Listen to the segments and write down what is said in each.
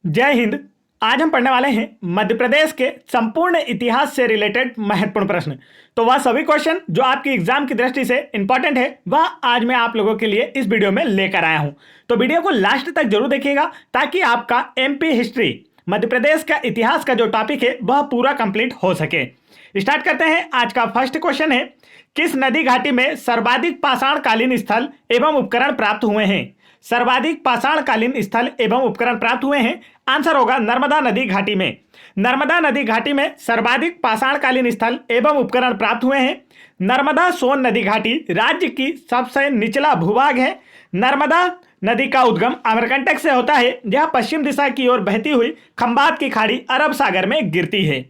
जय हिंद। आज हम पढ़ने वाले हैं मध्य प्रदेश के संपूर्ण इतिहास से रिलेटेड महत्वपूर्ण प्रश्न। तो वह सभी क्वेश्चन जो आपकी एग्जाम की दृष्टि से इंपॉर्टेंट है वह आज मैं आप लोगों के लिए इस वीडियो में लेकर आया हूं। तो वीडियो को लास्ट तक जरूर देखिएगा ताकि आपका एमपी हिस्ट्री मध्य प्रदेश का इतिहास का जो टॉपिक है वह पूरा कंप्लीट हो सके। स्टार्ट करते हैं। आज का फर्स्ट क्वेश्चन है, किस नदी घाटी में सर्वाधिक पाषाणकालीन स्थल एवं उपकरण प्राप्त हुए हैं? सर्वाधिक पाषाणकालीन स्थल एवं उपकरण प्राप्त हुए हैं। आंसर होगा नर्मदा नदी घाटी में। नर्मदा नदी घाटी में सर्वाधिक पाषाणकालीन स्थल एवं उपकरण प्राप्त हुए हैं। नर्मदा सोन नदी घाटी राज्य की सबसे निचला भूभाग है। नर्मदा नदी का उद्गम अमरकंटक से होता है। यह पश्चिम दिशा की ओर बहती हुई खंबात की खाड़ी अरब सागर में गिरती है।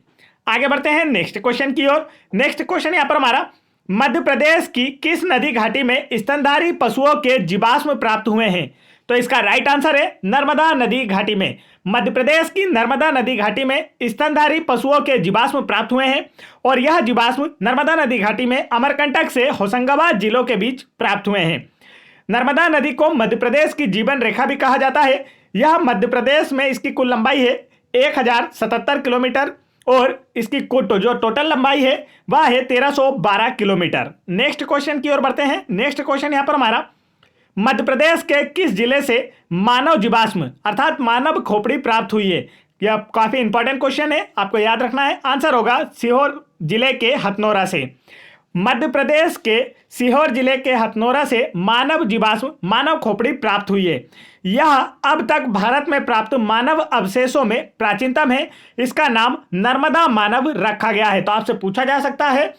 आगे बढ़ते हैं नेक्स्ट क्वेश्चन की ओर। नेक्स्ट क्वेश्चन यहां पर हमारा, मध्य प्रदेश की किस नदी घाटी में स्तनधारी पशुओं के जीवाश्म प्राप्त हुए हैं? तो इसका राइट आंसर है नर्मदा नदी घाटी में। मध्य प्रदेश की नर्मदा नदी घाटी में स्तनधारी पशुओं के जीवाश्म प्राप्त हुए हैं और यह जीवाश्म नर्मदा नदी घाटी में अमरकंटक से होशंगाबाद जिलों के बीच प्राप्त हुए हैं। नर्मदा नदी को मध्य प्रदेश की जीवन रेखा भी कहा जाता है। यह मध्य प्रदेश में इसकी कुल लंबाई है 1077 किलोमीटर और इसकी जो टोटल लंबाई है वह है 1312 किलोमीटर। नेक्स्ट क्वेश्चन की ओर बढ़ते हैं। नेक्स्ट क्वेश्चन यहां पर हमारा, मध्य प्रदेश के किस जिले से मानव जीवाश्म अर्थात मानव खोपड़ी प्राप्त हुई है? यह काफी इंपॉर्टेंट क्वेश्चन है, आपको याद रखना है। आंसर होगा सीहोर जिले के हथनोरा से। मध्य प्रदेश के सीहोर जिले के हथनोरा से मानव जीवाश्म मानव खोपड़ी प्राप्त हुई है। यह अब तक भारत में प्राप्त मानव अवशेषों में प्राचीनतम है। इसका नाम नर्मदा मानव रखा गया है। तो आपसे पूछा जा सकता है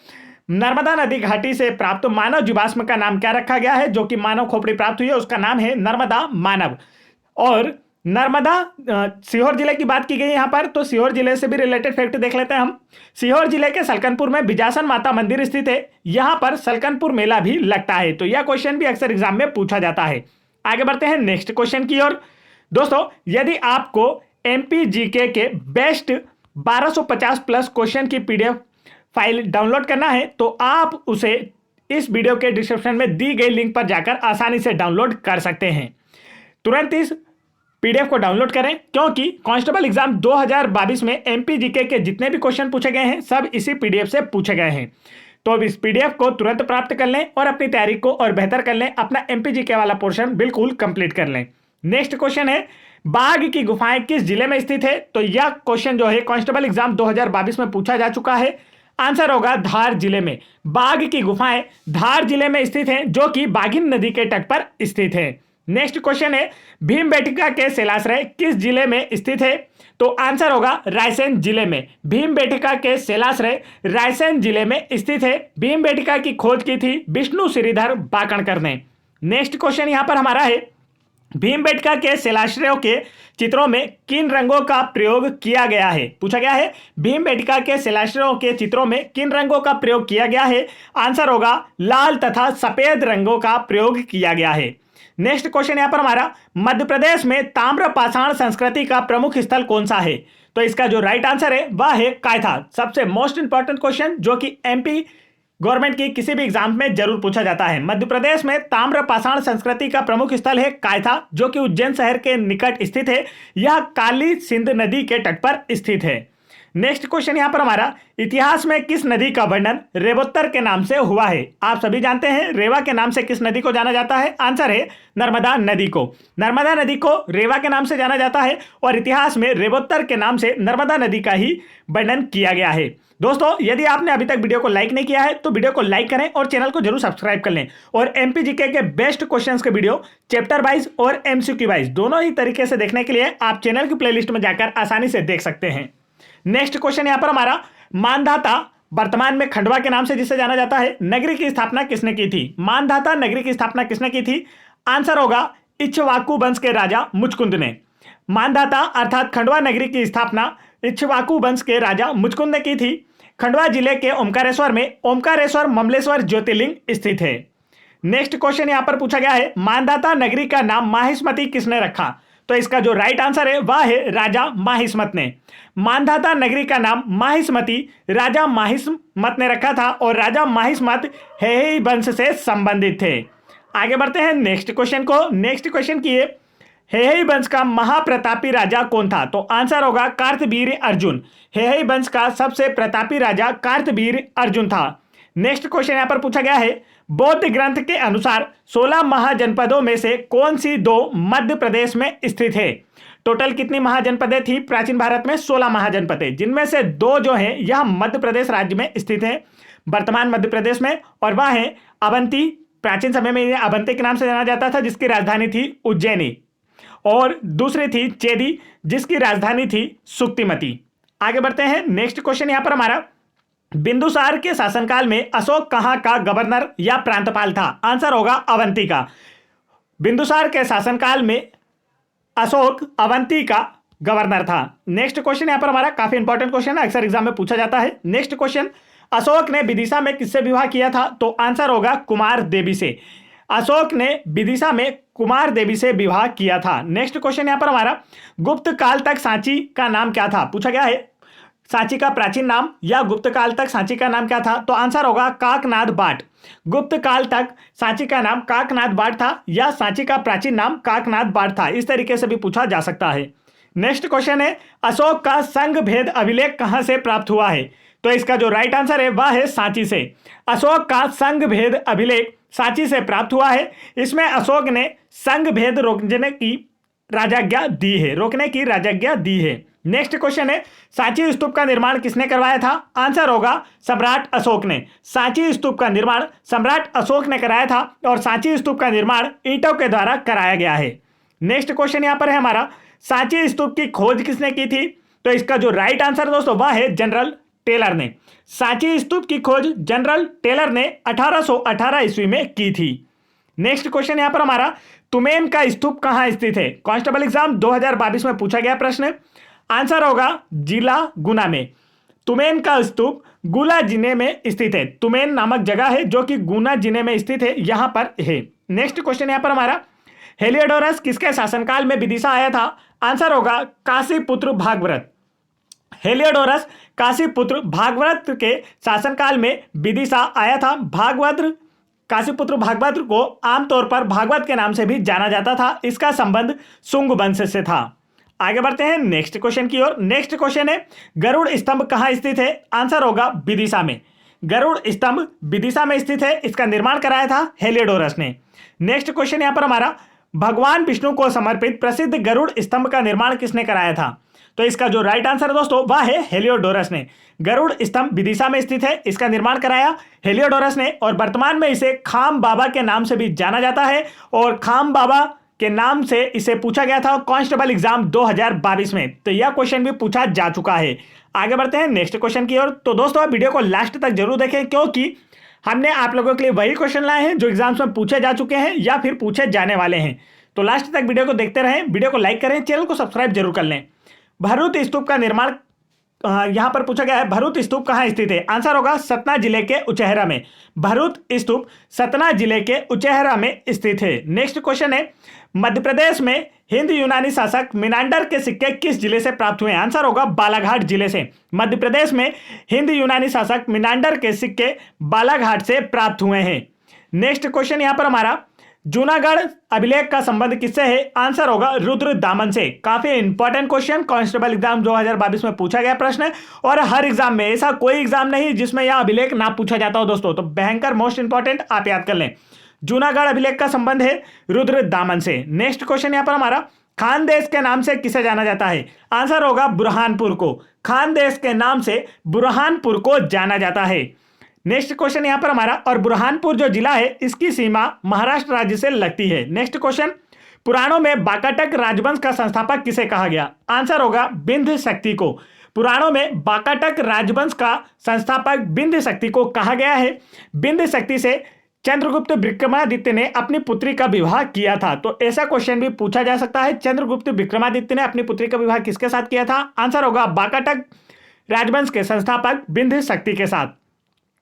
नर्मदा नदी घाटी से प्राप्त मानव जीवाश्म का नाम क्या रखा गया है? जो कि मानव खोपड़ी प्राप्त हुई है उसका नाम है नर्मदा मानव। और नर्मदा सीहोर जिले की बात की गई यहां पर, तो सीहोर जिले से भी रिलेटेड फैक्ट देख लेते हैं हम। सीहोर जिले के सलकनपुर में बिजासन माता मंदिर स्थित है। यहां पर सलकनपुर मेला भी लगता है। तो यह क्वेश्चन भी अक्सर एग्जाम में पूछा जाता है। आगे बढ़ते हैं नेक्स्ट क्वेश्चन की ओर। दोस्तों, यदि आपको एमपी जीके के बेस्ट 1250 प्लस क्वेश्चन की पीडीएफ फाइल डाउनलोड करना है तो आप उसे इस वीडियो के डिस्क्रिप्शन में दी गई लिंक पर जाकर आसानी से डाउनलोड कर सकते हैं। तुरंत इस पीडीएफ को डाउनलोड करें क्योंकि कांस्टेबल एग्जाम 2022 में एमपी जीके के जितने भी क्वेश्चन पूछे गए हैं सब इसी पीडीएफ से पूछे गए हैं। तो अब इस पीडीएफ को तुरंत प्राप्त कर लें और अपनी तैयारी को और बेहतर कर लें। अपना एमपी जीके वाला पोर्शन बिल्कुल कंप्लीट कर लें। नेक्स्ट क्वेश्चन है, बाघ की गुफाएं किस जिले में स्थित है? तो यह क्वेश्चन जो है कांस्टेबल एग्जाम 2022 में पूछा जा चुका है। आंसर होगा धार जिले में। बाघ की गुफाएं धार जिले में स्थित हैं जो कि बाघिन नदी के तट पर स्थित है। नेक्स्ट क्वेश्चन है, भीमबेटका के शिलाश्रय किस जिले में स्थित है? तो आंसर होगा रायसेन जिले में। भीमबेटका के शिलाश्रय रायसेन जिले में स्थित है। भीमबेटका की खोज की थी विष्णु श्रीधर बाकणकर ने। नेक्स्ट क्वेश्चन यहां पर हमारा है, भीमबेटका के शिलाश्रयों के चित्रों में किन रंगों का प्रयोग किया गया है? पूछा गया है भीमबेटका के शिलाश्रयों के चित्रों में किन रंगों का प्रयोग किया गया है? आंसर होगा लाल तथा सफेद रंगों का प्रयोग किया गया है। नेक्स्ट क्वेश्चन यहां पर हमारा, मध्य प्रदेश में ताम्र पाषाण संस्कृति का प्रमुख स्थल कौन सा है? तो इसका जो राइट आंसर है वह है कायथा। सबसे मोस्ट इंपॉर्टेंट क्वेश्चन जो कि एमपी गवर्नमेंट की किसी भी एग्जाम में जरूर पूछा जाता है। मध्य प्रदेश में ताम्र पाषाण संस्कृति का प्रमुख स्थल है कायथा जो कि उज्जैन शहर के निकट स्थित है। यह काली सिंध नदी के तट पर स्थित है। नेक्स्ट क्वेश्चन यहां पर हमारा, इतिहास में किस नदी का वर्णन रेवोत्तर के नाम से हुआ है? आप सभी जानते हैं रेवा के नाम से किस नदी को जाना जाता है? आंसर है नर्मदा नदी को। नर्मदा नदी को रेवा के नाम से जाना जाता है और इतिहास में रेवोत्तर के नाम से नर्मदा नदी का ही वर्णन किया गया है। दोस्तों, यदि आपने अभी तक वीडियो को लाइक नहीं किया है तो वीडियो को लाइक करें और चैनल को जरूर सब्सक्राइब कर लें। और एमपी जीके के बेस्ट क्वेश्चंस के वीडियो चैप्टर वाइज और एमसीक्यू वाइज दोनों ही तरीके से देखने के लिए आप चैनल की प्लेलिस्ट में जाकर आसानी से देख सकते हैं। नेक्स्ट क्वेश्चन यहां पर हमारा, मानधाता वर्तमान में खंडवा के नाम से जिसे जाना जाता है, नगरी की स्थापना किसने की थी? मानधाता नगरी की स्थापना किसने की थी? आंसर होगा इक्ष्वाकु वंश के राजा मुचकुंद ने। मानधाता अर्थात खंडवा नगरी की स्थापना इक्ष्वाकु वंश के राजा मुचकुंद ने की थी। खंडवा जिले के ओमकारेश्वर में ओमकारेश्वर ममलेश्वर ज्योतिर्लिंग स्थित है। नेक्स्ट क्वेश्चन यहां पर पूछा गया है, मानधाता नगरी का नाम माहिष्मती किसने रखा? तो इसका जो राइट आंसर है वह है राजा माहिष्मत ने। मानधाता नगरी का नाम माहिष्मती राजा माहिष्मत ने रखा था और राजा माहिष्मत हेही वंश से संबंधित थे। आगे बढ़ते हैं नेक्स्ट क्वेश्चन को। नेक्स्ट क्वेश्चन की हेहई वंश का महाप्रतापी राजा कौन था? तो आंसर होगा कार्तवीर्य अर्जुन। हेहई वंश का सबसे प्रतापी राजा कार्तवीर्य अर्जुन था। नेक्स्ट क्वेश्चन यहां पर पूछा गया है, बौद्ध ग्रंथ के अनुसार 16 महाजनपदों में से कौन सी दो मध्य प्रदेश में स्थित है? टोटल कितनी महाजनपदें थी प्राचीन भारत में? 16 महाजनपदें, जिनमें से दो जो हैं यह मध्य प्रदेश राज्य में स्थित है, वर्तमान मध्य प्रदेश में, और वह है अवंती। प्राचीन समय में यह अवंती के नाम से जाना जाता था, जिसकी राजधानी थी उज्जैनी, और दूसरी थी चेदी, जिसकी राजधानी थी सुक्तिमती। आगे बढ़ते हैं। नेक्स्ट क्वेश्चन यहां पर हमारा, बिंदुसार के शासनकाल में अशोक कहां का गवर्नर या प्रांतपाल था? आंसर होगा अवंती का। बिंदुसार के शासनकाल में अशोक अवंती का गवर्नर था। नेक्स्ट क्वेश्चन यहां पर हमारा काफी इंपॉर्टेंट क्वेश्चन है, अक्सर एग्जाम में पूछा जाता है। नेक्स्ट क्वेश्चन, अशोक ने विदिशा में किससे विवाह किया था? तो आंसर होगा कुमार देवी से। अशोक ने विदिशा में कुमार देवी से विवाह किया था। नेक्स्ट क्वेश्चन यहां पर हमारा, गुप्त काल तक सांची का नाम क्या था? पूछा गया है सांची का प्राचीन नाम या गुप्त काल तक सांची का नाम क्या था? तो आंसर होगा काकनाथ बाट। गुप्त काल तक सांची का नाम काकनाथ बाट था, या सांची का प्राचीन नाम काकनाथ बाट था। इस तरीके से भी पूछा जा सकता है। नेक्स्ट क्वेश्चन है, अशोक का संघ भेद अभिलेख कहां से प्राप्त हुआ है? तो इसका जो राइट आंसर है वह है सांची से। अशोक का संघ भेद अभिलेख सांची से प्राप्त हुआ है। इसमें अशोक ने संघ भेद रोकने की राजाज्ञा दी है। नेक्स्ट क्वेश्चन है, सांची स्तूप का निर्माण किसने करवाया था? आंसर होगा सम्राट अशोक ने। सांची स्तूप का निर्माण सम्राट अशोक ने कराया था, और सांची स्तूप का निर्माण ईंटों के द्वारा कराया गया है। नेक्स्ट क्वेश्चन यहां पर है हमारा, सांची स्तूप की खोज किसने की थी? तो इसका जो राइट आंसर दोस्तों वह है जनरल टेलर ने। सांची स्तूप की खोज जनरल टेलर ने 1818 ईस्वी में की थी। नेक्स्ट क्वेश्चन यहां पर हमारा, तुमेन का स्तूप कहां स्थित है? कांस्टेबल एग्जाम 2022 में पूछा गया प्रश्न। आंसर होगा जिला गुना में। तुमेन का स्तूप गुना जिले में स्थित है। तुमेन नामक जगह है जो कि गुना जिले में स्थित है, यहां पर है। नेक्स्ट क्वेश्चन यहां पर हमारा, हेलियोडोरस किसके शासनकाल में विदिशा आया था? आंसर होगा काशीपुत्र भागवत। हेलियोडोरस काशीपुत्र भागवत के शासनकाल में विदिशा आया था। काशीपुत्र भागवत को आमतौर पर भागवत के नाम से भी जाना जाता था। इसका संबंध शुंग वंश से था। आगे बढ़ते हैं नेक्स्ट क्वेश्चन की ओर। नेक्स्ट क्वेश्चन है, गरुड़ स्तंभ कहां स्थित है? आंसर होगा विदिशा में। गरुड़ स्तंभ विदिशा में स्थित है। इसका निर्माण कराया था हेलियोडोरस ने। नेक्स्ट क्वेश्चन यहां पर हमारा, भगवान विष्णु को समर्पित प्रसिद्ध गरुड़ स्तंभ का निर्माण किसने कराया था? तो इसका जो राइट आंसर है दोस्तों वह है हेलियोडोरस ने। गरुड़ स्तंभ विदिशा में स्थित है। इसका निर्माण कराया हेलियोडोरस ने, और वर्तमान में इसे खाम बाबा के नाम से भी जाना जाता है, और खाम बाबा के नाम से इसे पूछा गया था कांस्टेबल एग्जाम 2022 में। तो यह क्वेश्चन भी पूछा जा चुका है। आगे बढ़ते हैं नेक्स्ट क्वेश्चन की ओर। तो दोस्तों वीडियो को लास्ट तक जरूर देखें, क्योंकि हमने आप लोगों के लिए वही क्वेश्चन लाए हैं जो एग्जाम्स में पूछे जा चुके हैं या फिर पूछे जाने वाले हैं। तो लास्ट तक वीडियो को देखते रहें, वीडियो को लाइक करें, चैनल को सब्सक्राइब जरूर कर लें। भरूच स्तूप का निर्माण यहां पर पूछा गया है, भरूच स्तूप कहां स्थित है? आंसर होगा सतना जिले के उचेहरा में। भरूच स्तूप सतना जिले के उचेहरा में स्थित है। नेक्स्ट क्वेश्चन है, मध्य प्रदेश में हिंद यूनानी शासक मिनांडर के सिक्के किस जिले से प्राप्त हुए? आंसर होगा बालाघाट जिले से। मध्य प्रदेश में हिंद यूनानी शासक मिनांडर के सिक्के बालाघाट से प्राप्त हुए हैं। नेक्स्ट क्वेश्चन यहां पर हमारा, जूनागढ़ अभिलेख का संबंध किससे है? आंसर होगा रुद्र दामन से। काफी इंपॉर्टेंट क्वेश्चन, कांस्टेबल एग्जाम 2022 में पूछा गया प्रश्न है, और हर एग्जाम में, ऐसा कोई एग्जाम नहीं जिसमें यह अभिलेख ना पूछा जाता हो दोस्तों। तो भयंकर मोस्ट इंपॉर्टेंट, आप याद कर लें। जूनागढ़ अभिलेख का संबंध है रुद्र दामन से। नेक्स्ट क्वेश्चन यहां पर हमारा, खानदेश के नाम से किसे जाना जाता है? आंसर होगा बुरहानपुर को। खानदेश के नाम से बुरहानपुर को जाना जाता है। नेक्स्ट क्वेश्चन यहां पर हमारा, और बुरहानपुर जो जिला है इसकी सीमा महाराष्ट्र राज्य से लगती है। नेक्स्ट क्वेश्चन, पुराणों में बाकाटक राजवंश का संस्थापक किसे कहा गया? आंसर होगा बिंद शक्ति को। पुराणों में बाकाटक राजवंश का संस्थापक बिंद शक्ति को कहा गया है। बिंद शक्ति से चंद्रगुप्त विक्रमादित्य ने अपनी पुत्री का विवाह किया था। तो ऐसा क्वेश्चन भी पूछा जा सकता है, चंद्रगुप्त विक्रमादित्य ने अपनी पुत्री का विवाह किसके साथ किया था? आंसर होगा बाकाटक राजवंश के संस्थापक बिंद शक्ति के साथ।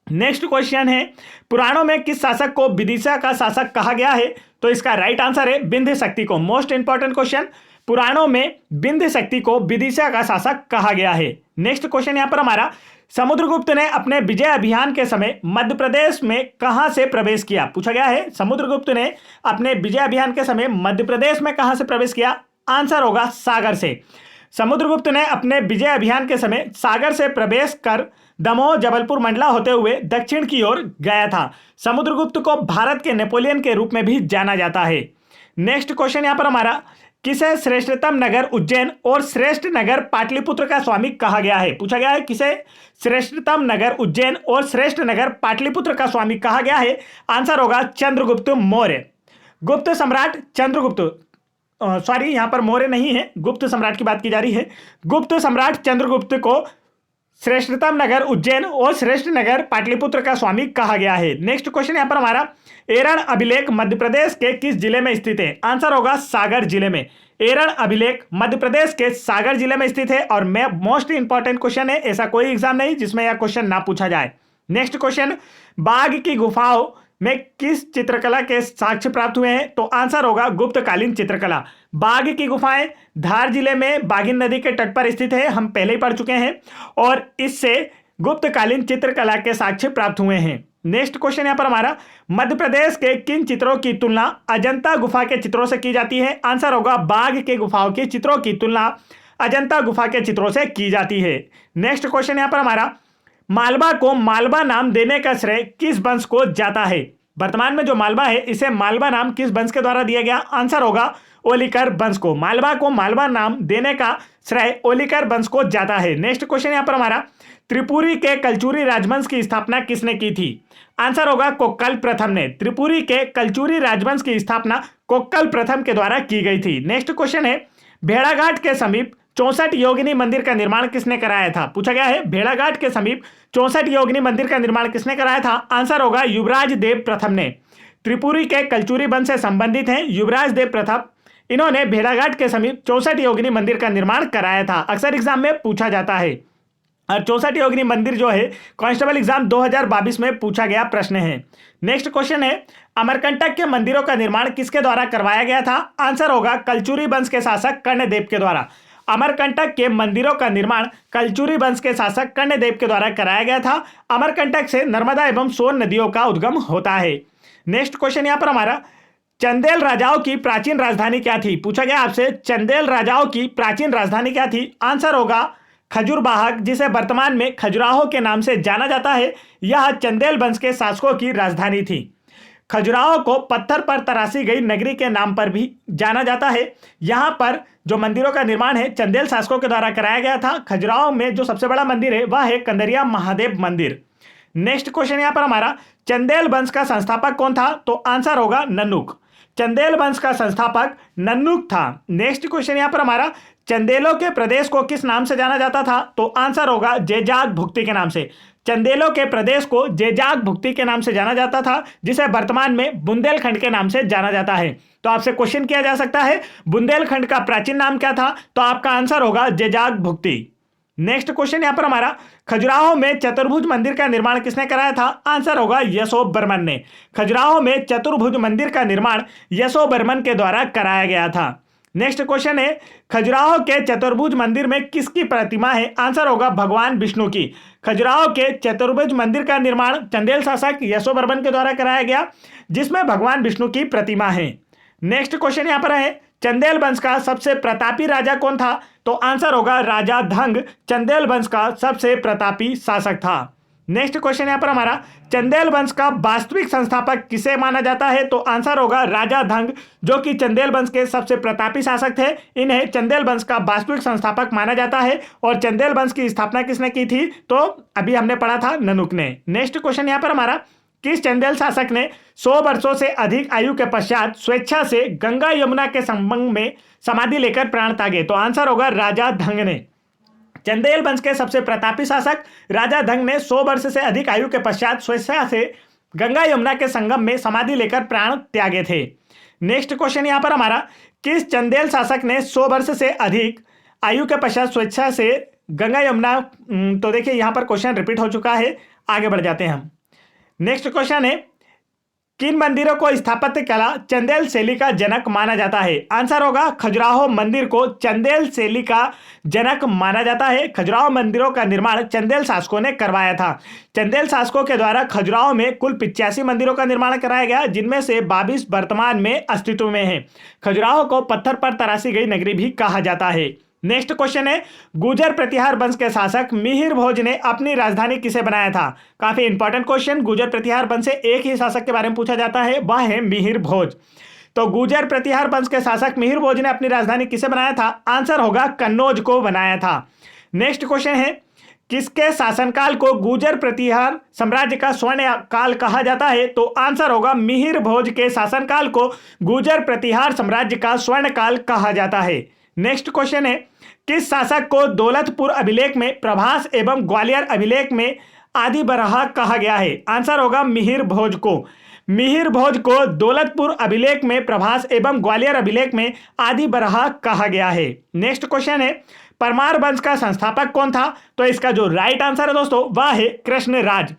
नेक्स्ट क्वेश्चन है, पुराणों में किस शासक को विदिशा का शासक कहा गया है? तो इसका राइट आंसर है बिंद शक्ति को। मोस्ट इंपॉर्टेंट क्वेश्चन, पुराणों में विंध्य शक्ति को विदिशा का शासक कहा गया है। नेक्स्ट क्वेश्चन यहां पर हमारा, समुद्रगुप्त ने अपने विजय अभियान के समय मध्य प्रदेश में कहां से प्रवेश किया? पूछा गया है समुद्रगुप्त ने अपने विजय अभियान के समय मध्य प्रदेश में कहां से प्रवेश किया? आंसर होगा सागर से। समुद्रगुप्त ने अपने विजय अभियान के समय सागर से प्रवेश कर दमोह, जबलपुर, मंडला होते हुए दक्षिण की ओर गया था। समुद्रगुप्त को भारत के नेपोलियन के रूप में भी जाना जाता है। नेक्स्ट क्वेश्चन यहां पर हमारा, किसे श्रेष्ठतम नगर उज्जैन और श्रेष्ठ नगर पाटलिपुत्र का स्वामी कहा गया है? पूछा गया है किसे श्रेष्ठतम नगर उज्जैन और श्रेष्ठ नगर पाटलिपुत्र का स्वामी कहा गया है? आंसर होगा चंद्रगुप्त मौर्य। गुप्त सम्राट चंद्रगुप्त, सॉरी यहां पर मौर्य नहीं है, गुप्त सम्राट की बात की जा रही है। गुप्त सम्राट चंद्रगुप्त को श्रेष्ठतम नगर उज्जैन और श्रेष्ठ नगर पाटलिपुत्र का स्वामी कहा गया है। नेक्स्ट क्वेश्चन यहां पर हमारा, एरण अभिलेख मध्य प्रदेश के किस जिले में स्थित है? आंसर होगा सागर जिले में। एरण अभिलेख मध्य प्रदेश के सागर जिले में स्थित है और मैं मोस्ट इंपॉर्टेंट क्वेश्चन है, ऐसा कोई एग्जाम नहीं जिसमें यह क्वेश्चन ना पूछा जाए। नेक्स्ट क्वेश्चन, बाघ की गुफाओं में किस चित्रकला के साक्ष्य प्राप्त हुए हैं? तो आंसर होगा गुप्तकालीन चित्रकला। बाघ की गुफाएं धार जिले में बाघिन नदी के तट पर स्थित है, हम पहले ही पढ़ चुके हैं, और इससे गुप्तकालीन चित्रकला के साक्ष्य प्राप्त हुए हैं। नेक्स्ट क्वेश्चन यहां पर हमारा, मध्य प्रदेश के किन चित्रों की तुलना अजंता गुफा के चित्रों से की जाती है? आंसर होगा बाघ के गुफाओं के चित्रों की तुलना अजंता गुफा के चित्रों से की जाती है। नेक्स्ट क्वेश्चन यहां पर हमारा, मालवा को मालवा नाम देने का श्रेय किस वंश को जाता है? वर्तमान में जो मालवा है इसे मालवा नाम किस वंश के द्वारा दिया गया? आंसर होगा ओलिकर वंश को। मालवा को मालवा नाम देने का श्रेय ओलिकर वंश को जाता है। नेक्स्ट क्वेश्चन यहां पर हमारा, त्रिपुरी के कलचुरी राजवंश की स्थापना किसने की थी? आंसर होगा कोक्कल प्रथम ने। त्रिपुरी के कलचुरी राजवंश की स्थापना कोक्कल प्रथम के द्वारा की गई थी। नेक्स्ट क्वेश्चन है, भेड़ाघाट के समीप 64 योगिनी मंदिर का निर्माण किसने कराया था? पूछा गया है भेड़ाघाट के समीप 64 योगिनी मंदिर का निर्माण किसने कराया था? आंसर होगा युवराज देव प्रथम ने। त्रिपुरी के कलचुरी वंश से संबंधित हैं युवराज देव प्रथम, इन्होंने भेड़ाघाट के समीप 64 योगिनी मंदिर का निर्माण कराया था। अक्सर एग्जाम में पूछा जाता है और 64 योगिनी मंदिर जो है कांस्टेबल एग्जाम 2022 में पूछा गया प्रश्न है। नेक्स्ट क्वेश्चन है, अमरकंटक के मंदिरों का निर्माण किसके द्वारा करवाया गया था? आंसर होगा कलचुरी वंश के शासक कर्णदेव के द्वारा। अमरकंटक के मंदिरों का निर्माण कलचुरी वंश के शासक कर्णदेव के द्वारा कराया गया था। अमरकंटक से नर्मदा एवं सोन नदियों का उद्गम होता है। नेक्स्ट क्वेश्चन यहां पर हमारा, चंदेल राजाओं की प्राचीन राजधानी क्या थी? पूछा गया आपसे चंदेल राजाओं की प्राचीन राजधानी क्या थी? आंसर होगा खजुरबाग, जिसे वर्तमान में खजुराहो के नाम से जाना जाता है। यह चंदेल वंश के शासकों की राजधानी थी। खजुराहो को पत्थर पर तराशी गई नगरी के नाम पर भी जाना जाता है। यहाँ पर जो मंदिरों का निर्माण है चंदेल शासकों के द्वारा कराया गया था। खजुराहो में जो सबसे बड़ा मंदिर है वह है कंदरिया महादेव मंदिर। नेक्स्ट क्वेश्चन यहाँ पर हमारा, चंदेल वंश का संस्थापक कौन था? तो आंसर होगा नन्नुक। चंदेल वंश का संस्थापक नन्नुक था। नेक्स्ट क्वेश्चन यहाँ पर हमारा, चंदेलों के प्रदेश को किस नाम से जाना जाता था? तो आंसर होगा जेजाग भुक्ति के नाम से। चंदेलों के प्रदेश को जेजाग भुक्ति के नाम से जाना जाता था, जिसे वर्तमान में बुंदेलखंड के नाम से जाना जाता है। तो आपसे क्वेश्चन किया जा सकता है बुंदेलखंड का प्राचीन नाम क्या था? तो आपका आंसर होगा जेजाग भुक्ति। नेक्स्ट क्वेश्चन यहां पर हमारा, खजुराहो में चतुर्भुज मंदिर का निर्माण किसने कराया था? आंसर होगा यशोवर्मन ने। खजुराहो में चतुर्भुज मंदिर का निर्माण यशोवर्मन के द्वारा कराया गया था। नेक्स्ट क्वेश्चन है, खजुराहो के चतुर्भुज मंदिर में किसकी प्रतिमा है? आंसर होगा भगवान विष्णु की। खजुराहो के चतुर्भुज मंदिर का निर्माण चंदेल शासक यशोवर्मन के द्वारा कराया गया, जिसमें भगवान विष्णु की प्रतिमा है। नेक्स्ट क्वेश्चन यहाँ पर है, चंदेल वंश का सबसे प्रतापी राजा कौन था? तो आंसर होगा राजा धंग चंदेल वंश का सबसे प्रतापी शासक था। नेक्स्ट क्वेश्चन यहाँ पर हमारा, चंदेल वंश का वास्तविक संस्थापक किसे माना जाता है? तो आंसर होगा राजा धंग, जो कि चंदेल वंश के सबसे प्रतापी शासक थे। इन्हें चंदेल वंश का वास्तविक संस्थापक माना जाता है। और चंदेल वंश की स्थापना किसने की थी? तो अभी हमने पढ़ा था ननुक ने। नेक्स्ट क्वेश्चन यहाँ पर हमारा, किस चंदेल शासक ने 100 वर्षों से अधिक आयु के पश्चात स्वेच्छा से गंगा यमुना के संगम में समाधि लेकर प्राण त्यागे? तो आंसर होगा राजा धंग ने। चंदेल वंश के सबसे प्रतापी शासक राजा धंग ने 100 वर्ष से अधिक आयु के पश्चात स्वेच्छा से गंगा यमुना के संगम में समाधि लेकर प्राण त्यागे थे। नेक्स्ट क्वेश्चन यहाँ पर हमारा, किस चंदेल शासक ने 100 वर्ष से अधिक आयु के पश्चात स्वेच्छा से गंगा यमुना, तो देखिए यहाँ पर क्वेश्चन रिपीट हो चुका है, आगे बढ़ जाते हैं हम। नेक्स्ट क्वेश्चन है, किन मंदिरों को स्थापत्य कला चंदेल शैली का जनक माना जाता है? आंसर होगा खजुराहो मंदिर को चंदेल शैली का जनक माना जाता है। खजुराहो मंदिरों का निर्माण चंदेल शासकों ने करवाया था। चंदेल शासकों के द्वारा खजुराहो में कुल 85 मंदिरों का निर्माण कराया गया, जिनमें से 22 वर्तमान में अस्तित्व में है। खजुराहो को पत्थर पर तराशी गई नगरी भी कहा जाता है। नेक्स्ट क्वेश्चन है, गुर्जर प्रतिहार वंश के शासक मिहिर भोज ने अपनी राजधानी किसे बनाया था? काफी इंपॉर्टेंट क्वेश्चन। गुर्जर प्रतिहार वंश से एक ही शासक के बारे में पूछा जाता है, वह है मिहिर भोज। तो गुर्जर प्रतिहार वंश के शासक मिहिर भोज ने अपनी राजधानी किसे बनाया था? आंसर होगा कन्नौज को बनाया था। नेक्स्ट क्वेश्चन है, किसके शासनकाल को गुर्जर प्रतिहार साम्राज्य का स्वर्ण काल कहा जाता है? तो आंसर होगा मिहिर भोज के शासनकाल को गुर्जर प्रतिहार साम्राज्य का स्वर्ण काल कहा जाता है। नेक्स्ट क्वेश्चन है, किस शासक को दौलतपुर अभिलेख में प्रभास एवं ग्वालियर अभिलेख में आदि बरहा कहा गया है? आंसर होगा मिहिर भोज को। मिहिर भोज को दौलतपुर अभिलेख में प्रभास एवं ग्वालियर अभिलेख में आदि बरहा कहा गया है। नेक्स्ट क्वेश्चन है, परमार वंश का संस्थापक कौन था? तो इसका जो राइट आंसर है दोस्तों वह है कृष्णराज।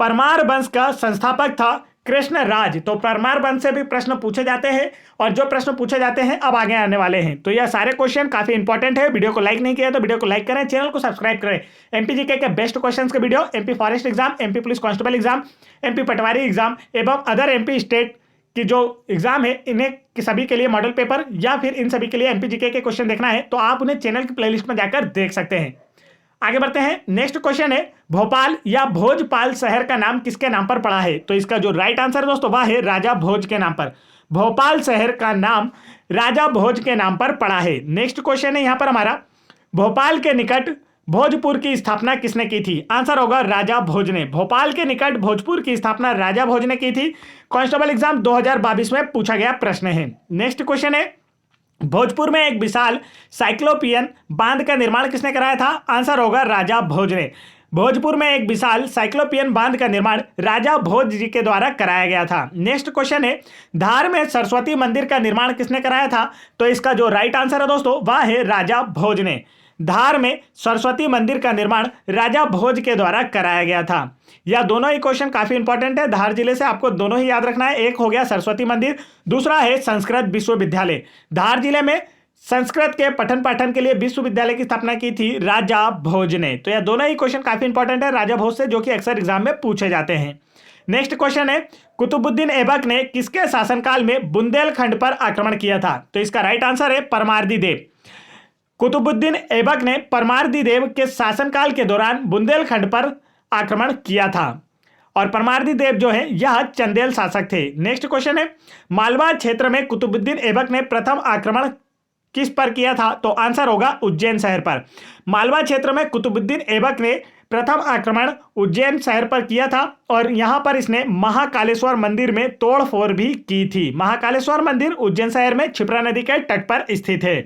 परमार वंश का संस्थापक था कृष्णराज। तो परमार वंश से भी प्रश्न पूछे जाते हैं, और जो प्रश्न पूछे जाते हैं अब आगे आने वाले हैं। तो यह सारे क्वेश्चन काफी इंपॉर्टेंट है। वीडियो को लाइक नहीं किया तो वीडियो को लाइक करें, चैनल को सब्सक्राइब करें। एमपी जीके के बेस्ट क्वेश्चंस के video, MP forest exam, MP police constable exam, MP patwari exam एवं अदर एमपी स्टेट की जो एग्जाम है, इन्हें सभी के लिए मॉडल पेपर या फिर इन सभी के लिए एमपी जीके के क्वेश्चन देखना है तो आप उन्हें चैनल की प्लेलिस्ट में जाकर देख सकते हैं। आगे बढ़ते हैं। नेक्स्ट क्वेश्चन है, भोपाल या भोजपाल शहर का नाम किसके नाम पर पड़ा है? तो इसका जो राइट आंसर है दोस्तों वह है राजा भोज के नाम पर। भोपाल शहर का नाम राजा भोज के नाम पर पड़ा है। नेक्स्ट क्वेश्चन है यहां पर हमारा, भोपाल के निकट भोजपुर की स्थापना किसने की थी? आंसर होगा राजा भोज ने। भोपाल के निकट भोजपुर की स्थापना राजा भोज ने की थी। कांस्टेबल एग्जाम 2022 में पूछा गया प्रश्न है। नेक्स्ट क्वेश्चन है, भोजपुर में एक विशाल साइक्लोपियन बांध का निर्माण किसने कराया था? आंसर होगा राजा भोज ने। भोजपुर में एक विशाल साइक्लोपियन बांध का निर्माण राजा भोज जी के द्वारा कराया गया था। नेक्स्ट क्वेश्चन है, धार में सरस्वती मंदिर का निर्माण किसने कराया था? तो इसका जो राइट आंसर है दोस्तों वह है राजा भोज ने। धार में सरस्वती मंदिर का निर्माण राजा भोज के द्वारा कराया गया था। यह दोनों ही क्वेश्चन काफी इंपॉर्टेंट है। धार जिले से आपको दोनों ही याद रखना है। एक हो गया सरस्वती मंदिर, दूसरा है संस्कृत विश्वविद्यालय। धार जिले में संस्कृत के पठन पाठन के लिए विश्वविद्यालय की स्थापना की थी राजा भोज ने। तो यह दोनों ही क्वेश्चन काफी इंपॉर्टेंट है राजा भोज से, जो कि अक्सर एग्जाम में पूछे जाते हैं। नेक्स्ट क्वेश्चन है, कुतुबुद्दीन ऐबक ने किसके शासनकाल में बुंदेलखंड पर आक्रमण किया था? तो इसका राइट आंसर है परमार्दी देव। कुतुबुद्दीन ऐबक ने परमार्दी देव के शासनकाल के दौरान बुंदेलखंड पर आक्रमण किया था, और परमार्दी देव जो है यह चंदेल शासक थे। नेक्स्ट क्वेश्चन है, मालवा क्षेत्र में कुतुबुद्दीन ऐबक ने प्रथम आक्रमण किस पर किया था? तो आंसर होगा उज्जैन शहर पर। मालवा क्षेत्र में कुतुबुद्दीन ऐबक ने प्रथम आक्रमण उज्जैन शहर पर किया था, और यहां पर इसने महाकालेश्वर मंदिर में तोड़फोड़ भी की थी। महाकालेश्वर मंदिर उज्जैन शहर में क्षिप्रा नदी के तट पर स्थित है।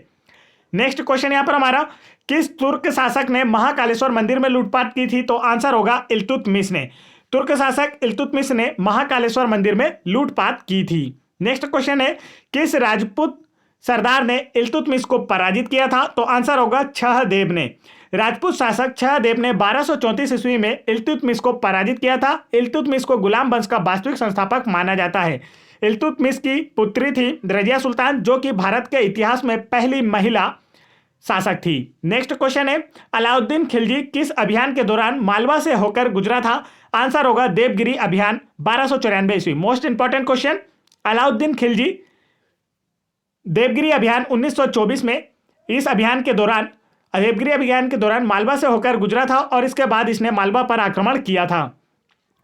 नेक्स्ट क्वेश्चन यहां पर हमारा, किस तुर्क शासक ने महाकालेश्वर मंदिर में लूटपाट की थी? तो आंसर होगा इल्तुतमिश ने। तुर्क शासक इल्तुतमिश ने महाकालेश्वर मंदिर में लूटपाट की थी। नेक्स्ट क्वेश्चन है, किस राजपूत सरदार ने इल्तुतमिश को पराजित किया था? तो आंसर होगा छहदेव ने। राजपूत शासक छहदेव ने 1234 ईस्वी में इल्तुतमिश को पराजित किया था। इल्तुतमिश को गुलाम वंश का वास्तविक संस्थापक माना जाता है। इल्तुतमिश की पुत्री थी रजिया सुल्तान, जो कि भारत के इतिहास में पहली महिला शासक थी। नेक्स्ट क्वेश्चन है, अलाउद्दीन खिलजी किस अभियान के दौरान मालवा से होकर गुजरा था? आंसर होगा देवगिरी अभियान 1294 ईस्वी। Most important question, Alauddin Khilji Devagiri अभियान 1924 में इस अभियान के दौरान देवगिरी अभियान के दौरान मालवा से होकर गुजरा था, और इसके बाद इसने मालवा पर आक्रमण किया था।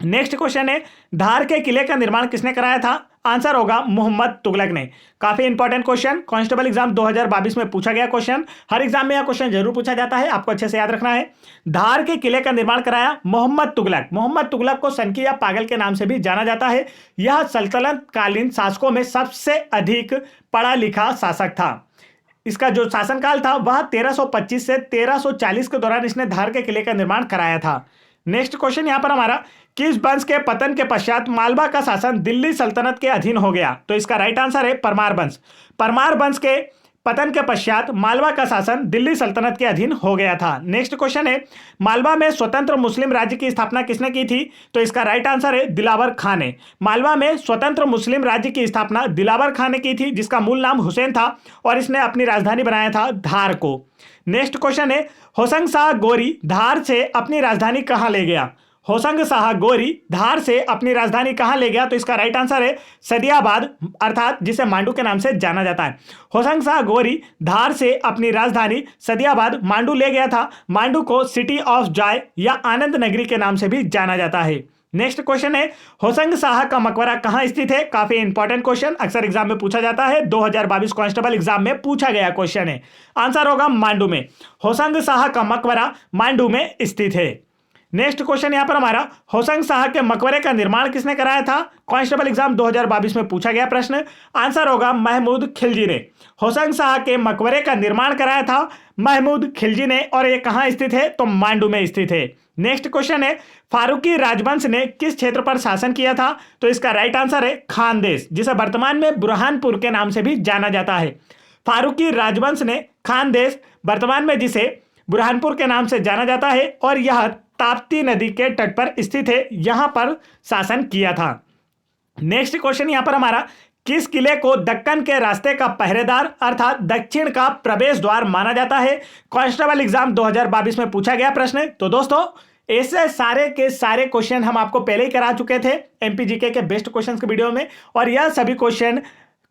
नेक्स्ट क्वेश्चन है, धार के किले का निर्माण किसने कराया था? आंसर होगा मोहम्मद तुगलक ने। काफी इंपॉर्टेंट क्वेश्चन, कांस्टेबल एग्जाम 2022 में पूछा गया क्वेश्चन। हर एग्जाम में यह क्वेश्चन जरूर पूछा जाता है, आपको अच्छे से याद रखना है। धार के किले का निर्माण कराया मोहम्मद तुगलक। मोहम्मद तुगलक को सनकी या पागल के नाम से भी जाना जाता है। यह सल्तनत कालीन शासकों में सबसे अधिक पढ़ा लिखा शासक था। इसका जो शासनकाल था वह 1325 से 1340 के दौरान इसने धार के किले का निर्माण कराया था। नेक्स्ट क्वेश्चन यहां पर हमारा, किस वंश के पतन के पश्चात मालवा का शासन दिल्ली सल्तनत के अधीन हो गया? तो इसका राइट आंसर है परमार वंश। परमार वंश के पतन के पश्चात मालवा का शासन दिल्ली सल्तनत के अधीन हो गया था। नेक्स्ट क्वेश्चन है, मालवा में स्वतंत्र मुस्लिम राज्य की स्थापना किसने की थी? तो इसका राइट आंसर है दिलावर खान ने। मालवा में स्वतंत्र मुस्लिम राज्य की स्थापना दिलावर खान ने की थी, जिसका मूल नाम हुसैन था और इसने अपनी राजधानी बनाया था धार को। नेक्स्ट क्वेश्चन है, होशंग शाह गोरी धार से अपनी राजधानी कहां ले गया? होशंग शाह गोरी धार से अपनी राजधानी कहां ले गया? तो इसका राइट आंसर है सदियाबाद, अर्थात जिसे मांडू के नाम से जाना जाता है। होशंग शाह गोरी धार से अपनी राजधानी सदियाबाद मांडू ले गया था। मांडू को सिटी ऑफ जॉय या आनंद नगरी के नाम से भी जाना जाता है। नेक्स्ट क्वेश्चन है, होशंग शाह का मकबरा कहां स्थित है? काफी इंपॉर्टेंट क्वेश्चन, अक्सर एग्जाम में पूछा जाता है। 2022 कांस्टेबल एग्जाम में पूछा गया क्वेश्चन है। आंसर होगा मांडू में। होशंग शाह का मकबरा मांडू में स्थित है। नेक्स्ट क्वेश्चन यहां पर हमारा, होशंग शाह के मकबरे का निर्माण किसने कराया था? कांस्टेबल एग्जाम 2022 में पूछा गया प्रश्न। आंसर होगा महमूद खिलजी ने। होशंग शाह के मकबरे का निर्माण कराया था महमूद खिलजी ने, और यह कहां स्थित है? तो मांडू में स्थित है। नेक्स्ट क्वेश्चन है, फारूकी राजवंश ने किस क्षेत्र पर शासन किया था? तो इसका राइट आंसर है खानदेश, जिसे वर्तमान में बुरहानपुर के नाम से भी जाना जाता है। फारूकी राजवंश ने खानदेश, वर्तमान में जिसे बुरहानपुर के नाम से जाना जाता है, और यह ताप्ती नदी के तट पर स्थित है, यहां पर शासन किया था। नेक्स्ट क्वेश्चन यहां पर हमारा, किस किले को दक्कन के रास्ते का पहरेदार अर्थात दक्षिण का प्रवेश द्वार माना जाता है? कांस्टेबल एग्जाम 2022 में पूछा गया प्रश्न। तो दोस्तों, ऐसे सारे के सारे क्वेश्चन हम आपको पहले ही करा चुके थे एमपीजीके के बेस्ट क्वेश्चंस के वीडियो में, और यह सभी क्वेश्चन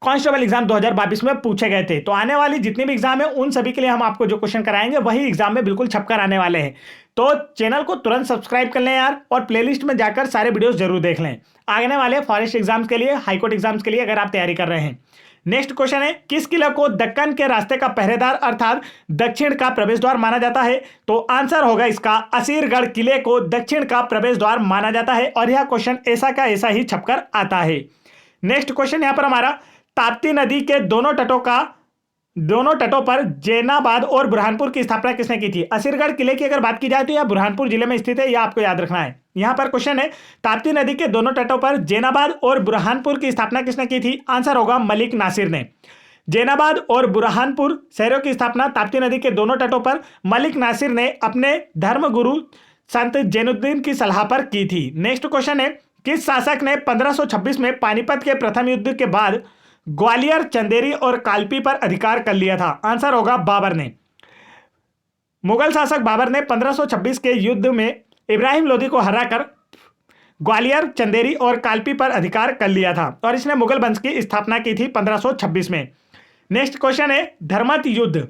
कांस्टेबल एग्जाम 2022 में पूछे गए थे। तो आने वाली जितनी भी एग्जाम है उन सभी के लिए हम आपको जो क्वेश्चन कराएंगे वही एग्जाम में बिल्कुल छपकर आने वाले हैं। तो चैनल को तुरंत सब्सक्राइब कर लें यार, और प्लेलिस्ट में जाकर सारे वीडियोस जरूर देख लें। आने वाले फॉरेस्ट एग्जाम्स के लिए, हाईकोर्ट एग्जाम्स के लिए अगर आप तैयारी कर रहे हैं। नेक्स्ट क्वेश्चन है, किस किले को दक्कन के रास्ते का पहरेदार अर्थात दक्षिण का प्रवेश द्वार माना जाता है? तो आंसर होगा इसका असीरगढ़ किले को दक्षिण का प्रवेश द्वार माना जाता है, और यह क्वेश्चन ऐसा का ऐसा ही छपकर आता है। नेक्स्ट क्वेश्चन यहां पर हमारा, ताप्ती नदी के दोनों तटों पर जैनाबाद और बुरहानपुर की स्थापना किसने की थी? असीरगढ़ किले की अगर बात की जाए तो यह बुरहानपुर जिले में स्थित है, यह आपको याद रखना है। यहां पर क्वेश्चन है, ताप्ती नदी के दोनों तटों पर जैनाबाद और बुरहानपुर की स्थापना किसने की थी? आंसर होगा मलिक नासिर ने। जैनाबाद और बुरहानपुर शहरों की स्थापना ताप्ती नदी के दोनों तटों पर मलिक नासिर ने अपने धर्मगुरु संत जैनुद्दीन की सलाह पर की थी। नेक्स्ट क्वेश्चन है, किस शासक ने 1526 में पानीपत के प्रथम युद्ध के बाद ग्वालियर, चंदेरी और कालपी पर अधिकार कर लिया था? आंसर होगा बाबर ने। मुगल शासक बाबर ने 1526 के युद्ध में इब्राहिम लोदी को हराकर ग्वालियर, चंदेरी और कालपी पर अधिकार कर लिया था, और इसने मुगल वंश की स्थापना की थी 1526 में। नेक्स्ट क्वेश्चन है, धर्मत युद्ध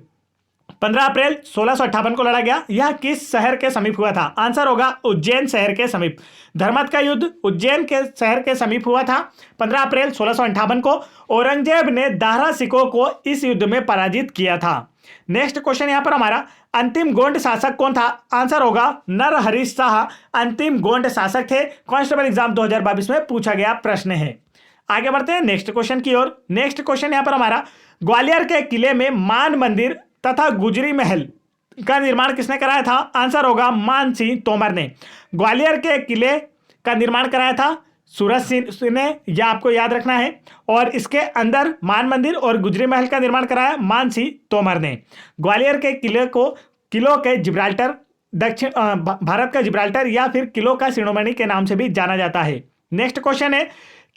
15 अप्रैल 1658 को लड़ा गया, यह किस शहर के समीप हुआ था? आंसर होगा उज्जैन शहर के समीप। धर्मत का युद्ध उज्जैन के शहर के समीप हुआ था 15 अप्रैल 1658 को। औरंगजेब ने दारा सिकों को इस युद्ध में पराजित किया था। नेक्स्ट क्वेश्चन यहां पर हमारा, अंतिम गोंड शासक कौन था? आंसर होगा नरहरि शाह अंतिम गोंड शासक थे। कांस्टेबल एग्जाम 2022 में पूछा गया प्रश्न है। आगे बढ़ते हैं नेक्स्ट क्वेश्चन की ओर। नेक्स्ट क्वेश्चन यहां पर हमारा, ग्वालियर के किले में मान मंदिर तथा गुजरी महल का निर्माण किसने कराया था? आंसर होगा मान सिंह तोमर ने। ग्वालियर के किले का निर्माण कराया था सूरज सिंह ने, यह आपको याद रखना है, और इसके अंदर मान मंदिर और गुजरी महल का निर्माण कराया मान सिंह तोमर ने। ग्वालियर के किलों के जिब्राल्टर, दक्षिण भारत का जिब्राल्टर या फिर किलों का शिरोमणि के नाम से भी जाना जाता है। नेक्स्ट क्वेश्चन है,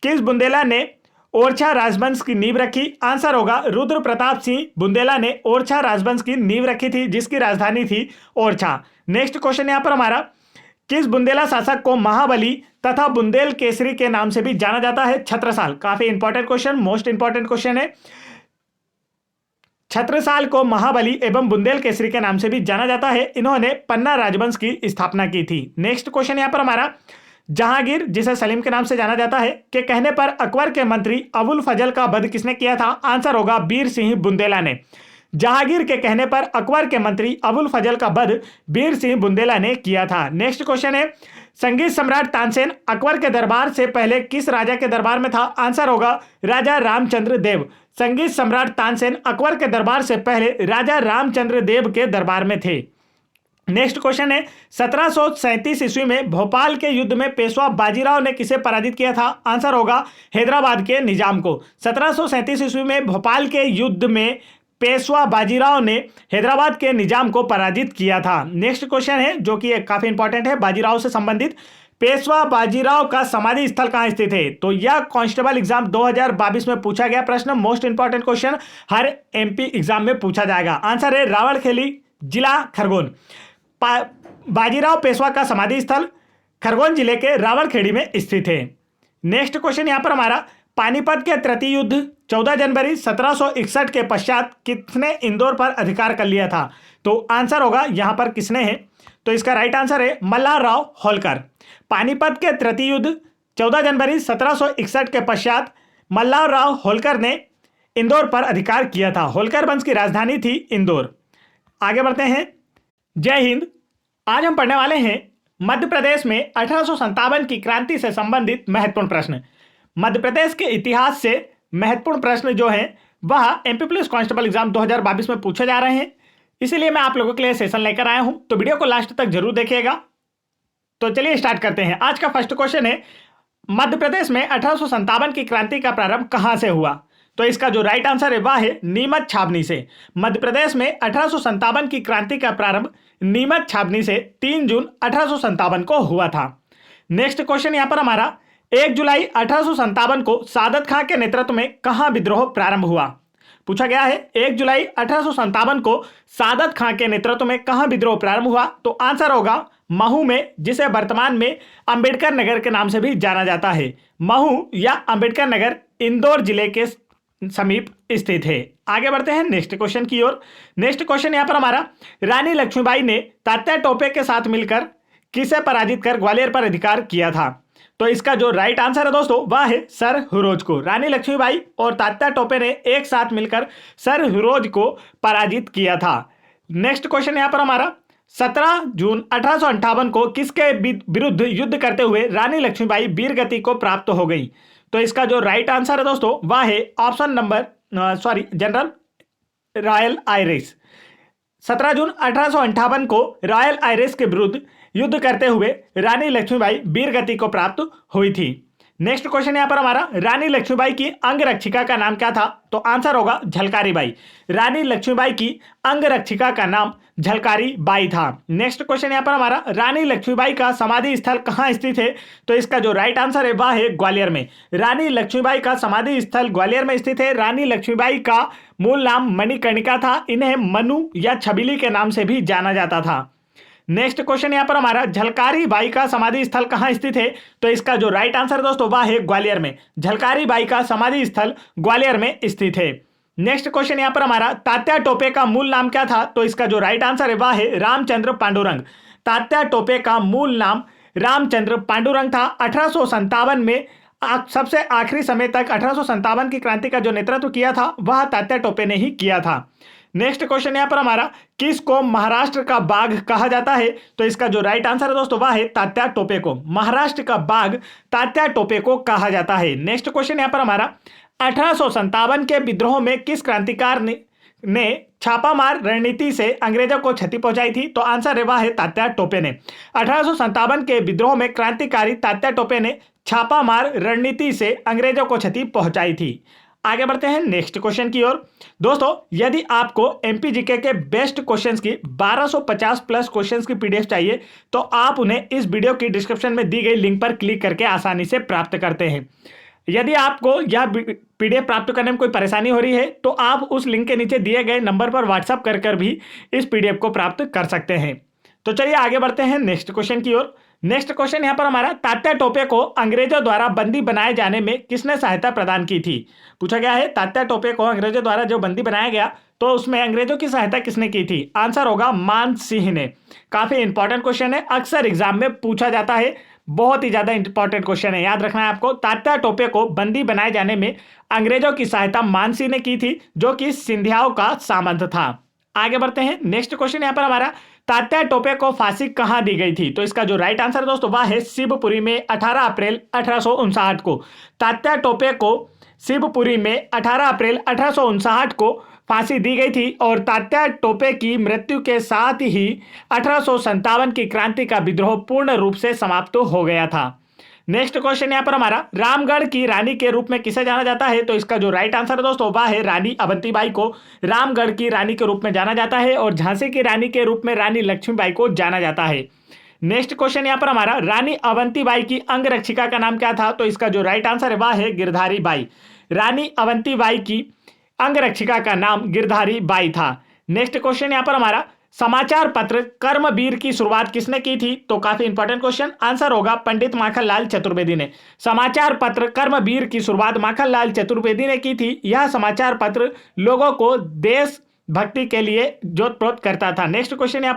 किस बुंदेला ने ओरछा राजवंश की नींव रखी? आंसर होगा रुद्र प्रताप सिंह बुंदेला ने ओरछा राजवंश की नींव रखी थी, जिसकी राजधानी थी ओरछा। नेक्स्ट क्वेश्चन यहां पर हमारा, किस बुंदेला शासक को महाबली तथा बुंदेल केसरी के नाम से भी जाना जाता है? छत्रसाल। काफी important question, most important question है। छत्रसाल को महाबली एवं बुंदेल केसरी के नाम से भी जाना जाता है। इन्होंने पन्ना राजवंश की स्थापना की थी। नेक्स्ट क्वेश्चन यहां पर हमारा, जहांगीर, जिसे सलीम के नाम से जाना जाता है, के कहने पर अकबर के मंत्री अबुल फजल का वध किसने किया था? आंसर होगा बीर सिंह बुंदेला ने। जहांगीर के कहने पर अकबर के मंत्री अबुल फजल का वध बीर सिंह बुंदेला ने किया था। नेक्स्ट क्वेश्चन है, संगीत सम्राट तानसेन अकबर के दरबार से पहले किस राजा के दरबार में था? आंसर होगा राजा रामचंद्र देव। संगीत सम्राट तानसेन अकबर के दरबार से पहले राजा रामचंद्र देव के दरबार में थे। नेक्स्ट क्वेश्चन है, 1737 ईस्वी में भोपाल के युद्ध में पेशवा बाजीराव ने किसे पराजित किया था? आंसर होगा हैदराबाद के निजाम को। 1737 ईस्वी में भोपाल के युद्ध में पेशवा बाजीराव ने हैदराबाद के निजाम को पराजित किया था? नेक्स्ट क्वेश्चन है जो कि काफी इंपॉर्टेंट है, बाजीराव से संबंधित। पेशवा बाजीराव का समाधि स्थल कहां स्थित है? तो यह कांस्टेबल एग्जाम 2022 में पूछा गया प्रश्न, मोस्ट इंपॉर्टेंट क्वेश्चन, हर एमपी एग्जाम में पूछा जाएगा। आंसर है रावलखेली, जिला खरगोन। बाजीराव पेशवा का समाधि स्थल खरगोन जिले के रावलखेड़ी में स्थित है। नेक्स्ट क्वेश्चन यहां पर हमारा, पानीपत के तृतीय युद्ध 14 जनवरी 1761 के पश्चात किसने इंदौर पर अधिकार कर लिया था? तो आंसर होगा यहां पर किसने है, तो इसका राइट आंसर है मल्हारराव होलकर। पानीपत के तृतीय युद्ध 14 जनवरी 1761 के पश्चात मल्हारराव होलकर ने इंदौर पर अधिकार किया था। होलकर वंश की राजधानी थी इंदौर। आगे बढ़ते हैं। जय हिंद। आज हम पढ़ने वाले हैं मध्य प्रदेश में 1857 की क्रांति से संबंधित महत्वपूर्ण प्रश्न। मध्य प्रदेश के इतिहास से महत्वपूर्ण प्रश्न जो हैं वह एमपी पुलिस कांस्टेबल एग्जाम 2022 में पूछे जा रहे हैं, इसीलिए मैं आप लोगों के लिए सेशन लेकर आया हूं, तो वीडियो को लास्ट तक जरूर देखिएगा। तो चलिए स्टार्ट करते हैं। आज का फर्स्ट क्वेश्चन है, मध्य प्रदेश में 1857 की क्रांति का प्रारंभ कहां से हुआ? तो इसका जो राइट आंसर है वह है नीमच छावनी से। मध्य प्रदेश में 1857 की क्रांति का प्रारंभ नीमच छावनी से 3 जून 1857 को हुआ था। नेक्स्ट क्वेश्चन यहां पर हमारा, 1 जुलाई 1857 को सादत खां के नेतृत्व में कहां विद्रोह प्रारंभ हुआ? पूछा गया है 1 जुलाई 1857 को सादत खां के नेतृत्व में कहां विद्रोह प्रारंभ हुआ? तो आंसर होगा महू में, जिसे वर्तमान में अंबेडकर नगर के नाम से भी जाना जाता है। महू या अंबेडकर नगर इंदौर जिले के समीप स्थित है। आगे बढ़ते हैं नेक्स्ट क्वेश्चन की ओर। नेक्स्ट क्वेश्चन यहां पर हमारा, रानी लक्ष्मीबाई ने तात्या टोपे के साथ मिलकर किसे पराजित कर ग्वालियर पर अधिकार किया था? तो इसका जो राइट आंसर है दोस्तों वह है सर हुरोज को। रानी लक्ष्मीबाई और तात्या टोपे ने एक साथ मिलकर सर हुरोज को पराजित किया था। नेक्स्ट क्वेश्चन यहां पर हमारा, 17 जून 1858 को किसके विरुद्ध युद्ध करते हुए रानी लक्ष्मीबाई वीरगति को प्राप्त हो गई? तो इसका जो राइट आंसर है दोस्तों वह है option number general royal Irish. 17 जून 1858 को रॉयल आयरिश के विरुद्ध युद्ध करते हुए रानी लक्ष्मीबाई वीरगति को प्राप्त हुई थी। नेक्स्ट क्वेश्चन यहां पर हमारा, रानी लक्ष्मीबाई की अंगरक्षिका का नाम क्या था? तो आंसर होगा झलकारी बाई। रानी लक्ष्मीबाई की अंगरक्षिका का नाम झलकारी बाई था। नेक्स्ट क्वेश्चन यहां पर हमारा, रानी लक्ष्मीबाई का समाधि स्थल कहां स्थित है? तो इसका जो राइट आंसर है वह है ग्वालियर में। रानी लक्ष्मीबाई का समाधि स्थल ग्वालियर में स्थित है। रानी लक्ष्मीबाई का मूल नाम मणिकर्णिका था। इन्हें मनु या छबीली के नाम से भी जाना जाता था। नेक्स्ट क्वेश्चन यहां पर हमारा, झलकारी बाई का समाधि स्थल कहां स्थित है? तो इसका जो राइट आंसर है दोस्तों वह है ग्वालियर में। झलकारी बाई का समाधि स्थल ग्वालियर में स्थित है। नेक्स्ट क्वेश्चन यहां पर हमारा, तात्या टोपे का मूल नाम क्या था? तो इसका जो राइट आंसर है वह है रामचंद्र पांडुरंग। तात्या टोपे का मूल नाम रामचंद्र पांडुरंग था। 1857 में सबसे आखिरी समय तक 1857 की क्रांति का जो नेतृत्व किया था वह तात्या टोपे ने ही किया था। नेक्स्ट क्वेश्चन यहां पर हमारा, किसको महाराष्ट्र का बाघ कहा जाता है? तो इसका जो राइट आंसर है दोस्तों वह है तात्या टोपे को। महाराष्ट्र का बाघ तात्या टोपे को कहा जाता है। नेक्स्ट क्वेश्चन यहां पर हमारा, 1857 के विद्रोह में किस क्रांतिकार ने छापामार रणनीति से अंग्रेजों को क्षति पहुंचाई थी? तो आंसर है वह है तात्या टोपे ने। 1857 के विद्रोह में क्रांतिकारी तात्या टोपे ने छापामार रणनीति से अंग्रेजों को क्षति पहुंचाई थी। आगे बढ़ते हैं नेक्स्ट क्वेश्चन की ओर। दोस्तों यदि आपको एमपीजीके के बेस्ट क्वेश्चंस की 1250 प्लस क्वेश्चंस की पीडीएफ चाहिए तो आप उन्हें इस वीडियो की डिस्क्रिप्शन में दी गई लिंक पर क्लिक करके आसानी से प्राप्त करते हैं। यदि आपको यह पीडीएफ प्राप्त करने में कोई परेशानी हो रही है तो आप उस लिंक के नीचे दिए गए नंबर पर व्हाट्सएप कर भी इस पीडीएफ को प्राप्त कर सकते हैं। तो चलिए आगे बढ़ते हैं नेक्स्ट क्वेश्चन की ओर। नेक्स्ट क्वेश्चन यहां पर हमारा, तात्या टोपे को अंग्रेजों द्वारा बंदी बनाए जाने में किसने सहायता प्रदान की थी? पूछा गया है तात्या टोपे को अंग्रेजों द्वारा जो बंदी बनाया गया तो उसमें अंग्रेजों की सहायता किसने की थी? आंसर होगा मान सिंह ने। काफी इंपॉर्टेंट क्वेश्चन है, अक्सर एग्जाम में पूछा जाता है, बहुत ही ज्यादा इंपॉर्टेंट क्वेश्चन है, याद रखना है आपको। तात्या टोपे को बंदी बनाए जाने में अंग्रेजों की सहायता मान सिंह ने की थी, जो कि सिंधियाओं का सामंत था। आगे बढ़ते हैं नेक्स्ट क्वेश्चन यहां पर हमारा, तात्या टोपे को फांसी कहां दी गई थी? तो इसका जो राइट आंसर दोस्तों वह है शिवपुरी में 18 अप्रैल 1859 को। तात्या टोपे को शिवपुरी में 18 अप्रैल 1859 को फांसी दी गई थी और तात्या टोपे की मृत्यु के साथ ही 1857 की क्रांति का विद्रोह पूर्ण रूप से समाप्त हो गया था। नेक्स्ट क्वेश्चन यहाँ पर हमारा, रामगढ़ की रानी के रूप में किसे जाना जाता है? तो इसका जो राइट आंसर है दोस्तों वह है रानी अवंतीबाई को रामगढ़ की रानी के रूप में जाना जाता है, और झांसी की रानी के रूप में रानी लक्ष्मीबाई को जाना जाता है। नेक्स्ट क्वेश्चन यहाँ पर हमारा, रानी अवंतीबाई की अंगरक्षिका का नाम क्या था? तो इसका जो राइट आंसर है वह है गिरधारी बाई। रानी अवंतीबाई की अंगरक्षिका का नाम गिरधारी बाई था। नेक्स्ट क्वेश्चन यहाँ पर हमारा, समाचार पत्र कर्मवीर की शुरुआत किसने की थी? तो काफी इंपॉर्टेंट क्वेश्चन, आंसर होगा पंडित माखनलाल चतुर्वेदी ने। समाचार पत्र कर्मवीर की शुरुआत माखनलाल चतुर्वेदी ने की थी। यह समाचार पत्र लोगों को देश भक्ति के लिए जोतप्रोत करता था। नेक्स्ट क्वेश्चन यहाँ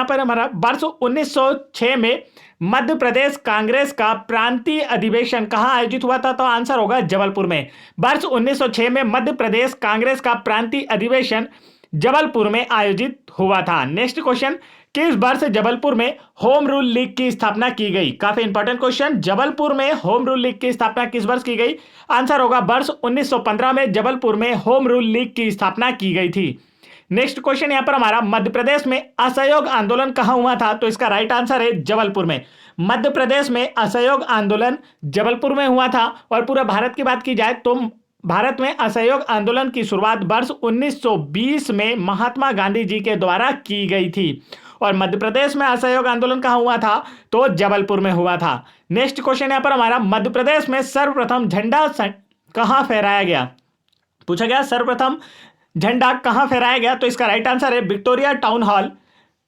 पर हमारा वर्ष 1906 में मध्य प्रदेश कांग्रेस का प्रांतीय अधिवेशन कहां आयोजित हुआ था? तो आंसर होगा जबलपुर में। वर्ष 1906 में मध्य प्रदेश कांग्रेस का प्रांतीय अधिवेशन जबलपुर में आयोजित हुआ था। नेक्स्ट क्वेश्चन, किस वर्ष जबलपुर में होम रूल लीग की स्थापना की गई? काफी इंपॉर्टेंट क्वेश्चन, जबलपुर में होम रूल लीग की स्थापना किस वर्ष की गई? आंसर होगा वर्ष 1915 में जबलपुर में होम रूल लीग की स्थापना की गई थी। नेक्स्ट क्वेश्चन यहां पर हमारा, मध्य प्रदेश में असहयोग आंदोलन कहां हुआ था? तो इसका राइट आंसर है जबलपुर में। मध्य प्रदेश में असहयोग आंदोलन जबलपुर में हुआ था। और पूरा भारत की बात की जाए तो भारत में असहयोग आंदोलन की शुरुआत वर्ष 1920 में महात्मा गांधी जी के द्वारा की गई थी। और मध्य प्रदेश में असहयोग आंदोलन कहां हुआ था? तो जबलपुर में हुआ था। नेक्स्ट क्वेश्चन यहां पर हमारा, मध्य प्रदेश में सर्वप्रथम झंडा कहां फहराया गया? पूछा गया सर्वप्रथम झंडा कहां फहराया गया? तो इसका राइट आंसर है विक्टोरिया टाउन हॉल,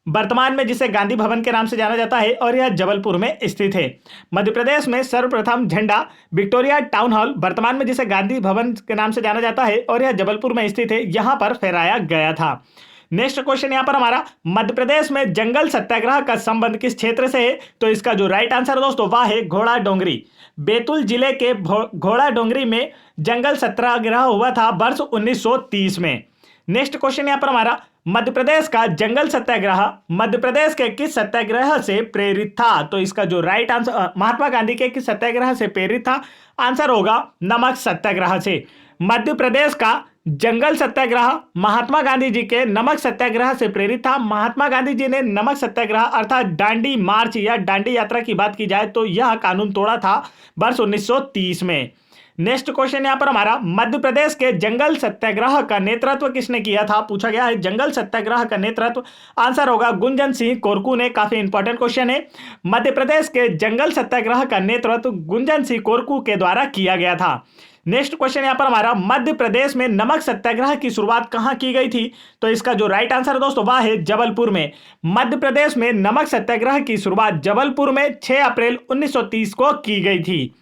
वर्तमान में जिसे गांधी भवन के नाम से जाना जाता है, और यह जबलपुर में स्थित है। मध्य प्रदेश में सर्वप्रथम झंडा विक्टोरिया टाउन हॉल, वर्तमान में जिसे गांधी भवन के नाम से जाना जाता है, और यह जबलपुर में स्थित है, यहां पर फहराया गया था। नेक्स्ट क्वेश्चन यहां पर हमारा, मध्य प्रदेश में जंगल सत्याग्रह का संबंध किस क्षेत्र से है? तो इसका जो राइट आंसर दोस्तों वह है घोड़ा डोंगरी। बैतूल जिले के घोड़ा डोंगरी में जंगल सत्याग्रह हुआ था वर्ष 1930 में। नेक्स्ट क्वेश्चन यहां पर हमारा, मध्य प्रदेश का जंगल सत्याग्रह मध्य प्रदेश के किस सत्याग्रह से प्रेरित था? तो इसका जो राइट आंसर, महात्मा गांधी के किस सत्याग्रह से प्रेरित था? आंसर होगा नमक सत्याग्रह से। मध्य प्रदेश का जंगल सत्याग्रह महात्मा गांधी जी के नमक सत्याग्रह से प्रेरित था। महात्मा गांधी जी ने नमक सत्याग्रह अर्थात दांडी मार्च या दांडी यात्रा की बात की जाए तो यह कानून तोड़ा था वर्ष 1930 में। नेक्स्ट क्वेश्चन यहां पर हमारा, मध्य प्रदेश के जंगल सत्याग्रह का नेतृत्व किसने किया था? पूछा गया है जंगल सत्याग्रह का नेतृत्व, आंसर होगा गुंजन सिंह कोरकू ने। काफी इंपॉर्टेंट क्वेश्चन है। मध्य प्रदेश के जंगल सत्याग्रह का नेतृत्व गुंजन सिंह कोरकू के द्वारा किया गया था। नेक्स्ट क्वेश्चन यहां पर हमारा, मध्य प्रदेश में नमक सत्याग्रह की शुरुआत कहां की गई थी? तो इसका जो राइट आंसर है दोस्तों वह है जबलपुर में। मध्य प्रदेश में नमक सत्याग्रह की शुरुआत जबलपुर में 6 अप्रैल 1930 को की गई थी।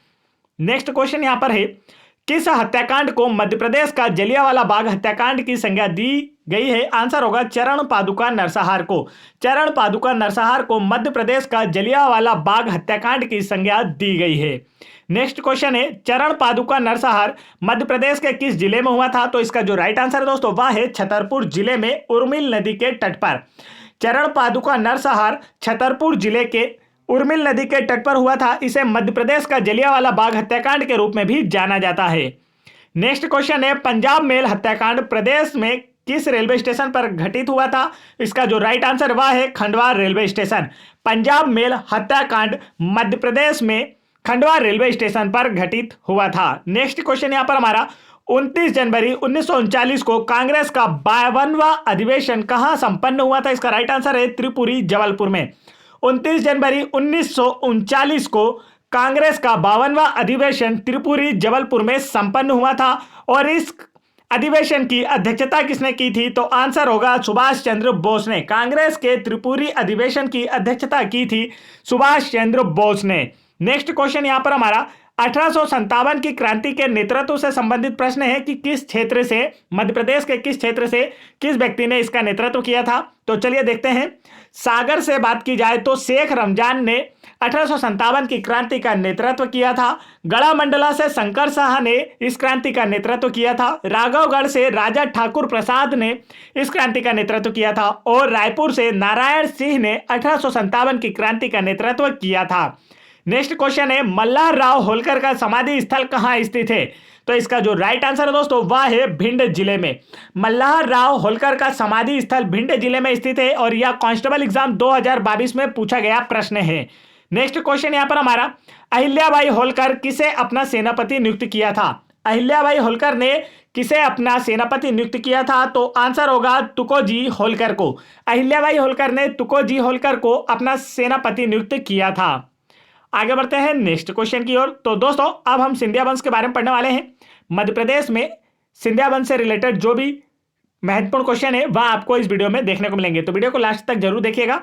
नेक्स्ट क्वेश्चन यहां पर है, किस हत्याकांड को मध्य प्रदेश का जलियांवाला बाग हत्याकांड की संज्ञा दी गई है? आंसर होगा चरण पादुका नरसंहार को। चरण पादुका नरसंहार को मध्य प्रदेश का जलियांवाला बाग हत्याकांड की संज्ञा दी गई है। नेक्स्ट क्वेश्चन है, चरण पादुका नरसंहार मध्य प्रदेश के किस जिले में हुआ था? तो इसका जो राइट आंसर है दोस्तों वह है छतरपुर जिले में, उर्मिल नदी के तट पर। चरण पादुका नरसंहार छतरपुर जिले के उर्मिल नदी के तट पर हुआ था। इसे मध्य प्रदेश का जलियांवाला बाग हत्याकांड के रूप में भी जाना जाता है। नेक्स्ट क्वेश्चन है, पंजाब मेल हत्याकांड प्रदेश में किस रेलवे स्टेशन पर घटित हुआ था? इसका जो राइट आंसर वह है Khandwa railway station. Punjab mail हत्याकांड मध्य प्रदेश में खंडवा रेलवे स्टेशन पर घटित हुआ था। नेक्स्ट क्वेश्चन यहां पर हमारा, 29 जनवरी 1939 को कांग्रेस का 52वां अधिवेशन कहां संपन्न हुआ था? इसका राइट आंसर है त्रिपुरी जबलपुर में। 29 जनवरी 1939 को कांग्रेस का 52वां अधिवेशन त्रिपुरी जबलपुर में संपन्न हुआ था। और इस अधिवेशन की अध्यक्षता किसने की थी? तो आंसर होगा सुभाष चंद्र बोस ने। कांग्रेस के त्रिपुरी अधिवेशन की अध्यक्षता की थी सुभाष चंद्र बोस ने। नेक्स्ट क्वेश्चन यहां पर हमारा, 1857 की क्रांति के नेतृत्व से संबंधित प्रश्न है कि किस क्षेत्र से, मध्य प्रदेश के किस क्षेत्र से किस व्यक्ति ने इसका नेतृत्व किया था? तो चलिए देखते हैं। सागर से बात की जाए तो शेख रमजान ने 1857 की क्रांति का नेतृत्व किया था। गढ़ा मंडला से शंकर शाह ने इस क्रांति का नेतृत्व किया था। राघवगढ़ से राजा ठाकुर प्रसाद ने इस क्रांति का नेतृत्व किया था। और रायपुर से नारायण सिंह ने 1857 की क्रांति का नेतृत्व किया था। नेक्स्ट क्वेश्चन है, मल्हार राव होलकर का समाधि स्थल कहां स्थित है? तो इसका जो राइट आंसर है दोस्तों वह है भिंड जिले में। मल्हार राव होलकर का समाधि स्थल भिंड जिले में स्थित है। और यह कांस्टेबल एग्जाम 2022 में पूछा गया प्रश्न है। नेक्स्ट क्वेश्चन यहां पर हमारा, अहिल्याबाई होलकर किसे अपना सेनापति नियुक्त किया था? अहिल्याबाई होलकर ने किसे अपना सेनापति नियुक्त किया था? तो आंसर होगा तुकोजी होलकर को। अहिल्याबाई होलकर ने तुकोजी होलकर को अपना सेनापति नियुक्त किया था। आगे बढ़ते हैं नेक्स्ट क्वेश्चन की ओर। तो दोस्तों अब हम सिंधिया वंश के बारे में पढ़ने वाले हैं। मध्य प्रदेश में सिंधिया वंश से रिलेटेड जो भी महत्वपूर्ण क्वेश्चन है वह आपको इस वीडियो में देखने को मिलेंगे, तो वीडियो को लास्ट तक जरूर देखिएगा।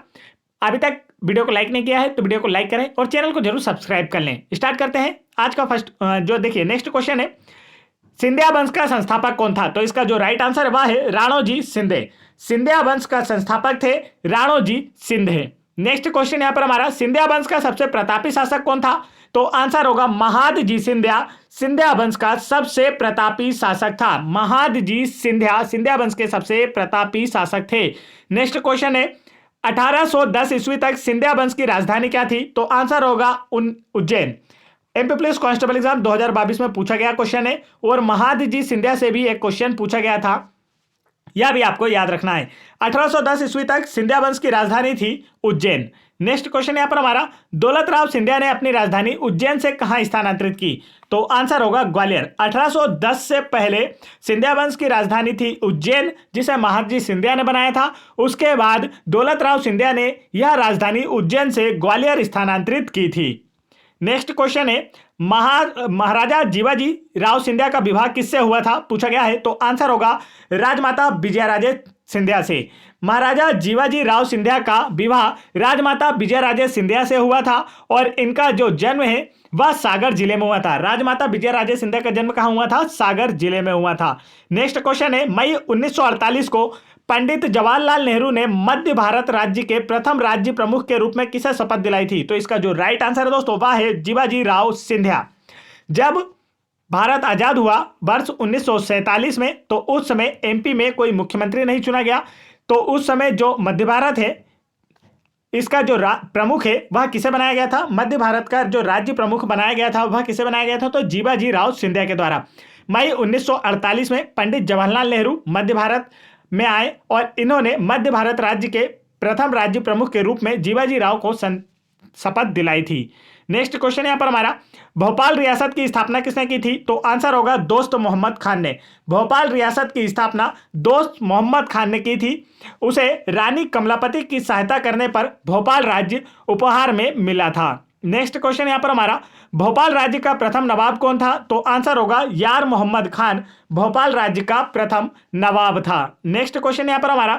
अभी तक वीडियो को लाइक नहीं किया है तो वीडियो को लाइक करें और चैनल को जरूर सब्सक्राइब कर लें। स्टार्ट करते हैं आज का फर्स्ट जो देखिए नेक्स्ट क्वेश्चन है, सिंधिया वंश का संस्थापक कौन था? तो इसका जो राइट आंसर है वह है राणोजी सिंधे। सिंधिया वंश का संस्थापक थे राणोजी सिंधे। नेक्स्ट क्वेश्चन यहां पर हमारा, सिंधिया वंश का सबसे प्रतापी शासक कौन था? तो आंसर होगा महादजी सिंधिया। सिंधिया वंश का सबसे प्रतापी शासक था महादजी सिंधिया। सिंधिया वंश के सबसे प्रतापी शासक थे। नेक्स्ट क्वेश्चन है, 1810 ईस्वी तक सिंधिया वंश की राजधानी क्या थी? तो आंसर होगा Ujjain. MP police constable exam 2022 में पूछा गया क्वेश्चन है और महादजी सिंधिया से भी एक क्वेश्चन पूछा गया था, यह भी आपको याद रखना है। 1810 ईस्वी तक सिंधिया वंश की राजधानी थी उज्जैन। नेक्स्ट क्वेश्चन यहां पर हमारा, दौलतराव सिंधिया ने अपनी राजधानी उज्जैन से कहां स्थानांतरित की? तो आंसर होगा ग्वालियर। 1810 से पहले सिंधिया वंश की राजधानी थी उज्जैन, जिसे महादजी सिंधिया ने बनाया था। उसके बाद दौलतराव सिंधिया ने यह राजधानी उज्जैन से ग्वालियर स्थानांतरित की थी। नेक्स्ट क्वेश्चन है, महाराजा जीवाजी राव सिंधिया का विवाह किससे हुआ था? पूछा गया है। तो आंसर होगा राजमाता विजयाराजे सिंधिया से। महाराजा जीवाजी राव सिंधिया का विवाह राजमाता विजयाराजे सिंधिया से हुआ था और इनका जो जन्म है वह सागर जिले में हुआ था। राजमाता विजयाराजे सिंधिया का जन्म कहां हुआ था? सागर जिले में हुआ था। नेक्स्ट क्वेश्चन है, मई 1948 को पंडित जवाहरलाल नेहरू ने मध्य भारत राज्य के प्रथम राज्य प्रमुख के रूप में किसे शपथ दिलाई थी? तो इसका जो राइट आंसर है दोस्तों वह है जीवाजी राव सिंधिया। जब भारत आजाद हुआ वर्ष 1947 में, तो उस समय एमपी में कोई मुख्यमंत्री नहीं चुना गया, तो उस समय जो मध्य भारत है इसका जो प्रमुख है वह किसे बनाया गया था? मध्य भारत का जो राज्य प्रमुख बनाया गया था वह किसे बनाया गया था? तो जीवाजी राव सिंधिया के द्वारा। मई 1948 में पंडित जवाहरलाल नेहरू मध्य भारत में आए और इन्होंने मध्य भारत राज्य के प्रथम राज्य प्रमुख के रूप में जीवाजी राव को शपथ दिलाई थी। नेक्स्ट क्वेश्चन यहां पर हमारा, भोपाल रियासत की स्थापना किसने की थी? तो आंसर होगा दोस्त मोहम्मद खान ने। भोपाल रियासत की स्थापना दोस्त मोहम्मद खान ने की थी। उसे रानी कमलापति की सहायता करने पर भोपाल राज्य उपहार में मिला था। नेक्स्ट क्वेश्चन यहां पर हमारा, भोपाल राज्य का प्रथम नवाब कौन था? तो आंसर होगा यार मोहम्मद खान भोपाल राज्य का प्रथम नवाब था। नेक्स्ट क्वेश्चन यहां पर हमारा,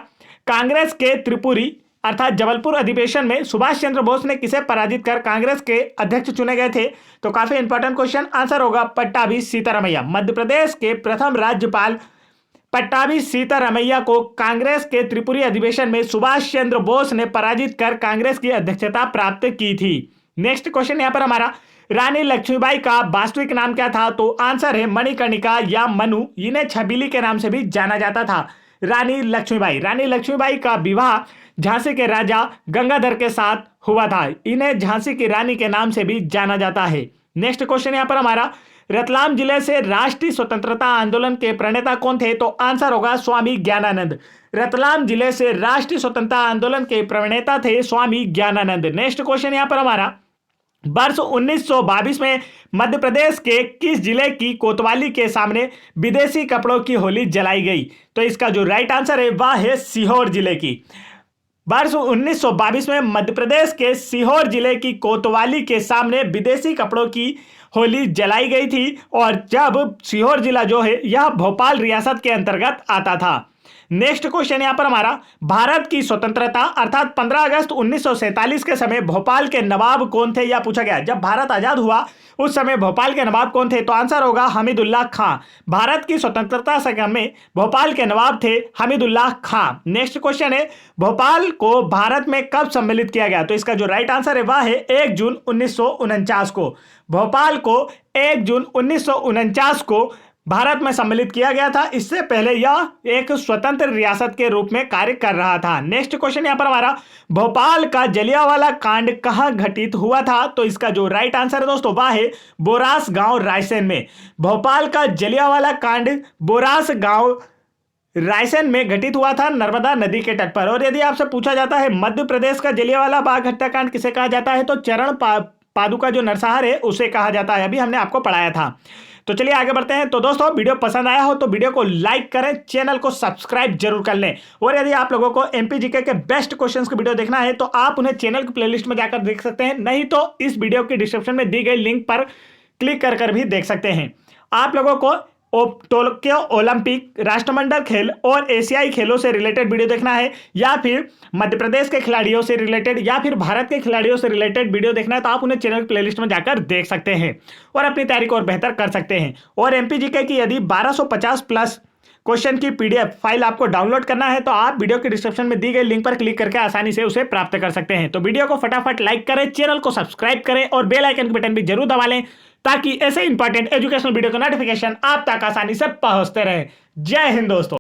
कांग्रेस के त्रिपुरी अर्थात जबलपुर अधिवेशन में सुभाष चंद्र बोस ने किसे पराजित कर कांग्रेस के अध्यक्ष चुने गए थे? तो काफी इंपॉर्टेंट क्वेश्चन, आंसर होगा पट्टाभी सीतारामैया। मध्य प्रदेश के प्रथम राज्यपाल पट्टाभी सीतारामैया को कांग्रेस के त्रिपुरी अधिवेशन में सुभाष चंद्र बोस ने पराजित कर कांग्रेस की अध्यक्षता प्राप्त की थी। नेक्स्ट क्वेश्चन यहां पर हमारा, रानी लक्ष्मीबाई का वास्तविक नाम क्या था? तो आंसर है मणिकर्णिका या मनु। इन्हें छबीली के नाम से भी जाना जाता था। रानी लक्ष्मीबाई। रानी लक्ष्मीबाई का विवाह झांसी के राजा गंगाधर के साथ हुआ था। इन्हें झांसी की रानी के नाम से भी जाना जाता है। नेक्स्ट क्वेश्चन यहां पर हमारा, रतलाम जिले से राष्ट्रीय स्वतंत्रता आंदोलन के प्रणेता कौन थे? तो आंसर होगा स्वामी ज्ञानानंद। रतलाम जिले से राष्ट्रीय स्वतंत्रता आंदोलन के प्रणेता थे स्वामी ज्ञानानंद। नेक्स्ट क्वेश्चन यहां पर हमारा, वर्ष 1922 में मध्य प्रदेश के किस जिले की कोतवाली के सामने विदेशी कपड़ों की होली जलाई गई? तो इसका जो राइट आंसर है वह है सीहोर जिले की। वर्ष 1922 में मध्य प्रदेश के सीहोर जिले की कोतवाली के सामने विदेशी कपड़ों की होली जलाई गई थी और जब सीहोर जिला जो है यह भोपाल रियासत के अंतर्गत आता था। नेक्स्ट क्वेश्चन यहां पर हमारा, भारत की स्वतंत्रता अर्थात 15 अगस्त 1947 के समय भोपाल के नवाब कौन थे? यह पूछा गया। जब भारत आजाद हुआ उस समय भोपाल के नवाब कौन थे? तो आंसर होगा हमीदुल्लाह खां। भारत की स्वतंत्रता संग्राम में भोपाल के नवाब थे हमीदुल्लाह खां। नेक्स्ट क्वेश्चन है, भोपाल को भारत में कब सम्मिलित किया गया? तो इसका जो राइट आंसर है वह है 1 जून 1949 को। भोपाल को 1 जून 1949 को भारत में सम्मिलित किया गया था। इससे पहले यह एक स्वतंत्र रियासत के रूप में कार्य कर रहा था। नेक्स्ट क्वेश्चन यहां पर हमारा, भोपाल का जलियांवाला कांड कहां घटित हुआ था? तो इसका जो राइट आंसर है दोस्तों वह है बोरास गांव रायसेन में। भोपाल का जलियांवाला कांड बोरास गांव रायसेन में घटित हुआ था नर्मदा नदी के तट पर। और यदि आपसे पूछा जाता है मध्य प्रदेश का जलियांवाला बाग हत्याकांड किसे कहा जाता है, तो चरण पादुका जो नरसंहार है उसे कहा जाता है। अभी हमने आपको पढ़ाया था। तो चलिए आगे बढ़ते हैं। तो दोस्तों वीडियो पसंद आया हो तो वीडियो को लाइक करें, चैनल को सब्सक्राइब जरूर कर लें। और यदि आप लोगों को एमपीजीके के बेस्ट क्वेश्चंस की वीडियो देखना है तो आप उन्हें चैनल की प्लेलिस्ट में जाकर देख सकते हैं, नहीं तो इस वीडियो की डिस्क्रिप्शन में दी गई लिंक पर क्लिक कर भी देख सकते हैं। आप लोगों को टोक्यो ओलंपिक, राष्ट्रमंडल खेल और एशियाई खेलों से रिलेटेड वीडियो देखना है, या फिर मध्य प्रदेश के खिलाड़ियों से रिलेटेड या फिर भारत के खिलाड़ियों से रिलेटेड वीडियो देखना है, तो आप उन्हें चैनल प्लेलिस्ट में जाकर देख सकते हैं और अपनी तैयारी को और बेहतर कर सकते हैं। और एमपीजीके की यदि 1250 प्लस क्वेश्चन की पीडीएफ फाइल आपको डाउनलोड करना है तो आप वीडियो के डिस्क्रिप्शन में दी गई लिंक पर क्लिक करके आसानी से उसे प्राप्त कर सकते हैं। तो वीडियो को फटाफट लाइक करें, चैनल को सब्सक्राइब करें और बेल आइकन के बटन भी जरूर दबा लें, ताकि ऐसे इंपॉर्टेंट एजुकेशनल वीडियो का नोटिफिकेशन आप तक आसानी से पहुंचते रहे। जय हिंद दोस्तों।